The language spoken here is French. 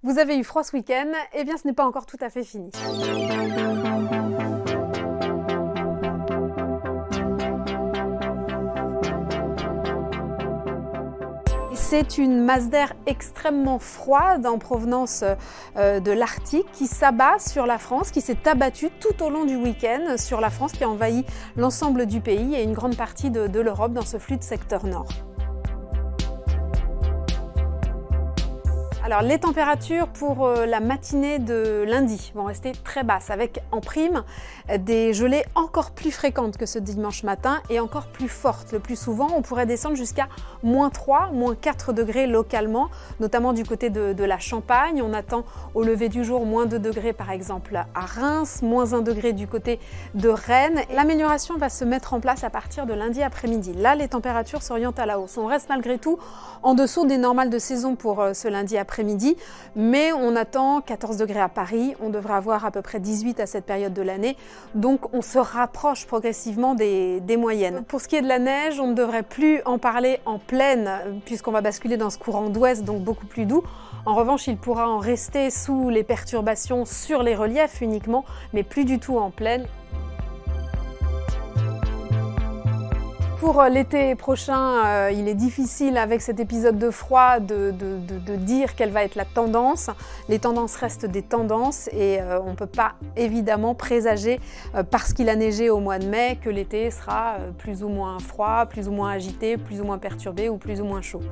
Vous avez eu froid ce week-end, eh bien ce n'est pas encore tout à fait fini. C'est une masse d'air extrêmement froide en provenance de l'Arctique qui s'abat sur la France, qui s'est abattue tout au long du week-end sur la France, qui a envahi l'ensemble du pays et une grande partie de l'Europe dans ce flux de secteur nord. Alors les températures pour la matinée de lundi vont rester très basses avec en prime des gelées encore plus fréquentes que ce dimanche matin et encore plus fortes. Le plus souvent on pourrait descendre jusqu'à -3, -4 degrés localement, notamment du côté de la Champagne. On attend au lever du jour -2 degrés par exemple à Reims, -1 degré du côté de Rennes. L'amélioration va se mettre en place à partir de lundi après-midi. Là les températures s'orientent à la hausse. On reste malgré tout en dessous des normales de saison pour ce lundi après-midi, mais on attend 14 degrés à Paris, on devrait avoir à peu près 18 à cette période de l'année, donc on se rapproche progressivement des moyennes. Pour ce qui est de la neige, on ne devrait plus en parler en plaine, puisqu'on va basculer dans ce courant d'ouest, donc beaucoup plus doux. En revanche, il pourra en rester sous les perturbations sur les reliefs uniquement, mais plus du tout en plaine. Pour l'été prochain, il est difficile avec cet épisode de froid de dire quelle va être la tendance. Les tendances restent des tendances et on ne peut pas évidemment présager, parce qu'il a neigé au mois de mai, que l'été sera plus ou moins froid, plus ou moins agité, plus ou moins perturbé ou plus ou moins chaud.